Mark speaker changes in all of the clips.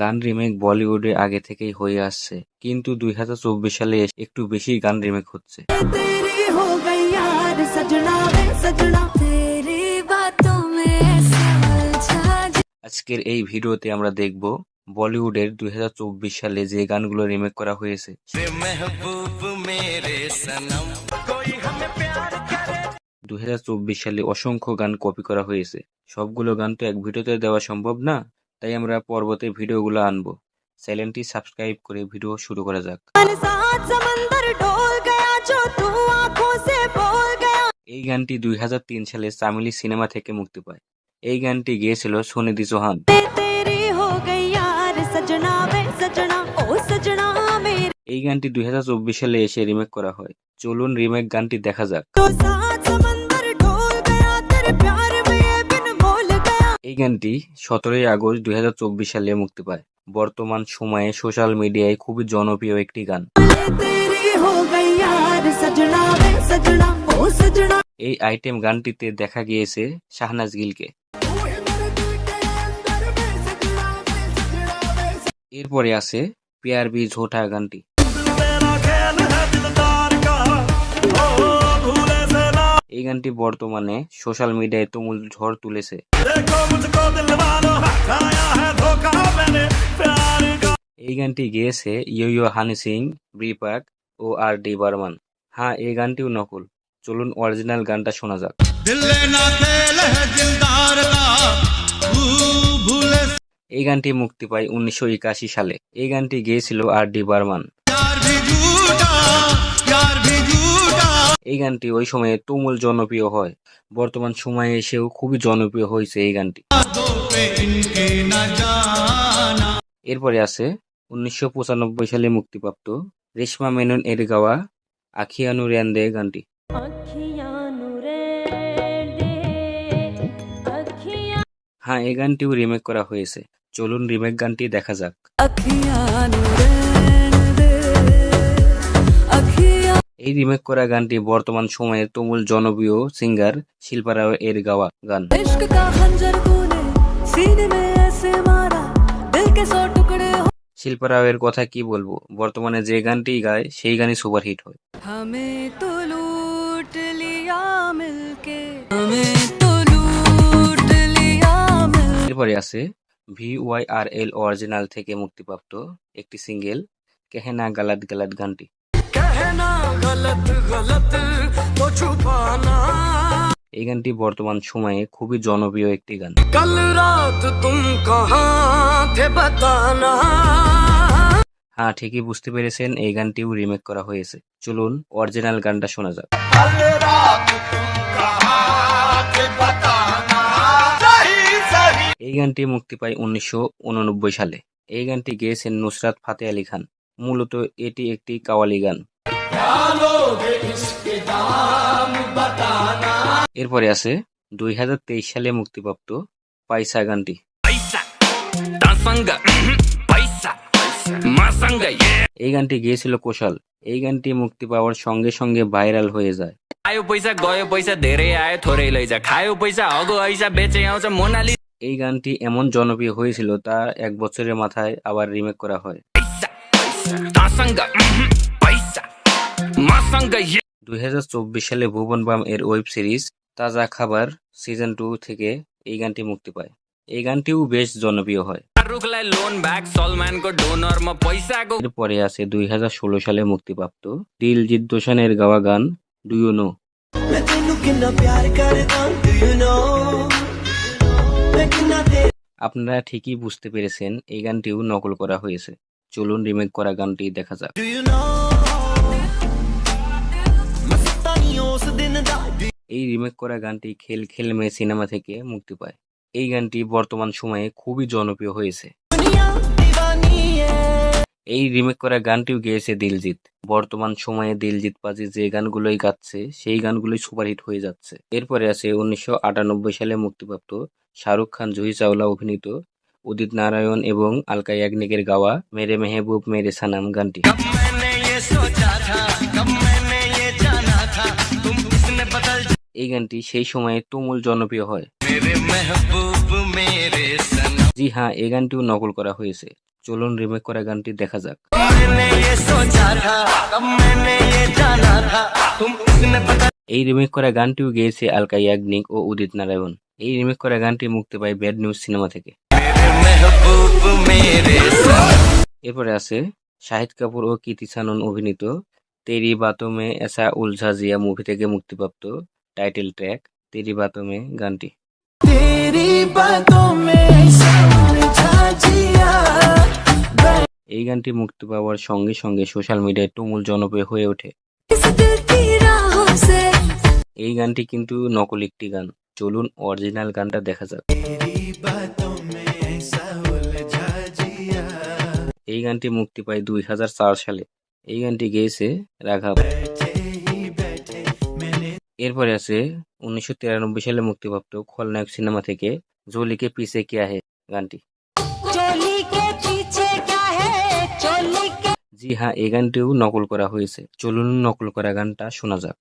Speaker 1: গান রিমেক বলিউডে আগে থেকেই হয়ে আসছে, কিন্তু 2024 সালে এসে একটু বেশি গান রিমেক হচ্ছে। আজকের এই ভিডিওতে আমরা দেখব বলিউডের 2024 সালে যে গানগুলো রিমেক করা হয়েছে। 2024 সালে অসংখ্য গান কপি করা হয়েছে। সবগুলো গান তো এক ভিডিওতে দেওয়া সম্ভব না, তাই আমরা পরবর্তী ভিডিওগুলো আনবো। চ্যানেলটি সাবস্ক্রাইব করে ভিডিও শুরু করা যাক। এই গানটি 2003 সালে চামেলি সিনেমা থেকে মুক্তি পায়। এই গানটি গেয়েছিল সুনিধি চৌহান। এই গানটি 2024 সালে এসে রিমেক করা হয়। চলুন রিমেক গানটি দেখা যাক। এই গানটি 17 আগস্ট 2024 সালে মুক্তি পায়। বর্তমান সময়ে সোশ্যাল মিডিয়ায় খুবই জনপ্রিয় একটি গান। এই আইটেম গানটিতে দেখা গিয়েছে শাহনাজ গিলকে। এরপরে আছে প্যার ভি ঝুঠা গানটি। এই গানটি বর্তমানে সোশ্যাল মিডিয়ায় তুমুল ঝড় তুলেছে। এই গানটি গেয়েছে ইয়ো হানি সিং, ব্রিপাক ও আর.ডি. বর্মন। হ্যাঁ, এই গানটিও নকল। চলুন অরিজিনাল গানটা শোনা যাক। এই গানটি মুক্তি পায় 1981 সালে। এই গানটি গেয়েছিল আর.ডি. বর্মন। এই গানটি ওই সময়ে তুমুল জনপ্রিয় হয়। বর্তমান সময়ে এসেও খুবই জনপ্রিয় হয়েছে এই গানটি। এরপরে আছে 1995 সালে মুক্তিপ্রাপ্ত রেশমা মেনন এর গাওয়া আখিয়ানু রেন্দে গানটি। হ্যাঁ, এই গানটিও রিমেক করা হয়েছে। চলুন রিমেক গানটি দেখা যাক। এই রিমেক করা গানটি বর্তমান সময়ে তুমুল জনপ্রিয় সিঙ্গার শিল্পা রাও এর গাওয়া গান। শিল্পা রাও এর কথা কি বলবো, বর্তমানে যে গানটি গায় সেই গানই সুপারহিট হয়। এরপরে আছে VYRL অরিজিনাল থেকে মুক্তিপ্রাপ্ত একটি সিঙ্গেল কেহনা গলত গলত গানটি। এই গানটি বর্তমান সময়ে খুবই জনপ্রিয় একটি গান। হ্যাঁ, ঠিকই বুঝতে পেরেছেন, এই গানটিও রিমেক করা হয়েছে। চলুন অরিজিনাল গানটা শোনা যাক। এই গানটি মুক্তি পায় 1989 সালে। এই গানটি গেয়েছেন নুসরাত ফাতে আলী খান। মূলত এটি একটি কাওয়ালি গান। এরপরে আছে 2023 সালে মুক্তিপ্রাপ্ত পয়সা গানটি। এই গানটি গেয়েছিল কোশাল। এই গানটি মুক্তি পাওয়ার সঙ্গে সঙ্গে ভাইরাল হয়ে যায়। এই গানটি এমন জনপ্রিয় হয়েছিল তা 1 বছরের মাথায় আবার রিমেক করা হয়। 2024 সালে ভুবন বাম এর ওয়েব সিরিজ তাজা খাবার সিজন 2 থেকে এই গানটি মুক্তি পায়। এই গানটিও বেশ জনপ্রিয় হয়। এরপরে আছে 2016 সালে মুক্তিপ্রাপ্ত দিলজিৎ দোসানের গাওয়া গান ডু ইউ নো। আপনারা ঠিকই বুঝতে পেরেছেন, এই গানটিও নকল করা হয়েছে। চলুন রিমেক করা গানটি দেখা যাক। এই রিমেক করা গানটি খেল খেল মে সিনেমা থেকে মুক্তি পায়। এই গানটি বর্তমান সময়ে খুবই জনপ্রিয় হয়েছে। এই রিমেক করা গানটিও গেয়েছে দিলজিৎ। বর্তমান সময়ে দিলজিৎ পাজি যে গানগুলোই গাচ্ছে সেই গানগুলোই সুপারহিট হয়ে যাচ্ছে। এরপরে আছে 1998 সালে মুক্তিপ্রাপ্ত শাহরুখ খান, জুহি চাওলা অভিনীত উদিত নারায়ণ এবং আলকা ইয়াগনিকের গাওয়া মেরে মেহবুব মেরে সানাম গানটি। এই গানটি সেই সময়ে তুমুল জনপ্রিয় হয়। জি হ্যাঁ, এই গানটিও নকল করা হয়েছে। চলুন রিমেক করা গানটি দেখা যাক। এই রিমেক করা গানটিও গেয়েছে আলকা ইয়াগনিক ও উদিত নারায়ণ। এই রিমেক করা গানটি মুক্তি পায় ব্যাড নিউজ সিনেমা থেকে। এরপরে আছে শাহিদ কাপুর ও কৃতি সানন অভিনীত তেরি বাতোঁ মে ऐसा उलझा जिया মুভি থেকে মুক্তিপ্রাপ্ত টাইটেল ট্র্যাক তেরি বাতোঁ মে গানটি। এই গানটি মুক্তি পাওয়ার সঙ্গে সঙ্গে সোশ্যাল মিডিয়ায় তুমুল জনপ্রিয় হয়ে ওঠে। এই গানটি কিন্তু নকল একটি গান। চলুন অরিজিনাল গানটা দেখা যাক। এই গানটি মুক্তি পায় 2004 সালে। এই গানটি গেয়েছে রাঘব। এরপরে আছে 1993 সালে মুক্তিপ্রাপ্ত খলনায়ক সিনেমা থেকে জোলি কে পিছে কিয়া হে গানটি। জি হ্যাঁ, এই গানটিও নকল করা হয়েছে। চলুন নকল করা গানটা শোনা যাক।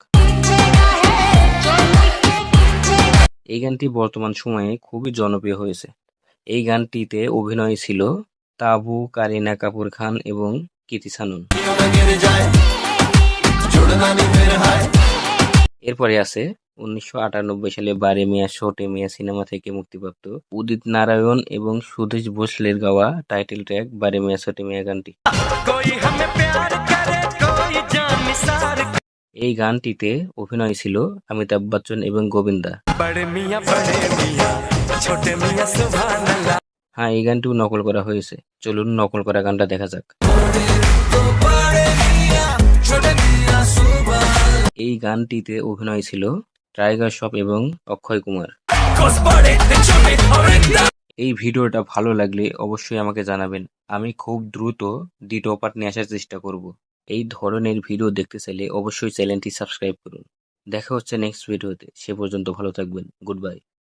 Speaker 1: এই গানটি বর্তমান সময়ে খুবই জনপ্রিয় হয়েছে। এই গানটিতে অভিনয় ছিল তাবু, কারিনা কাপুর খান এবং কৃতি সানন। এরপরে আছে 1998 সালে বারে মিয়া ছোটে মিয়া সিনেমা থেকে মুক্তিপ্রাপ্ত উদিত নারায়ণ এবং সুদেশ ভোসলের গাওয়া টাইটেল ট্র্যাক বারে মিয়া ছোটে মিয়া গানটি। এই গানটিতে অভিনয় ছিল অমিতাভ বচ্চন এবং গোবিন্দা। হ্যাঁ, এই গানটিও নকল করা হয়েছে। চলুন নকল করা গানটা দেখা যাক। এই গানটিতে অভিনয় ছিল টাইগার শ্রফ এবং অক্ষয় কুমার। এই ভিডিওটা ভালো লাগলে অবশ্যই আমাকে জানাবেন। আমি খুব দ্রুত দ্বিতীয় পার্ট নিয়ে আসার চেষ্টা করব। এই ধরনের ভিডিও দেখতে চাইলে অবশ্যই চ্যানেলটি সাবস্ক্রাইব করুন। দেখা হচ্ছে নেক্সট ভিডিওতে। সে পর্যন্ত ভালো থাকবেন। Good bye.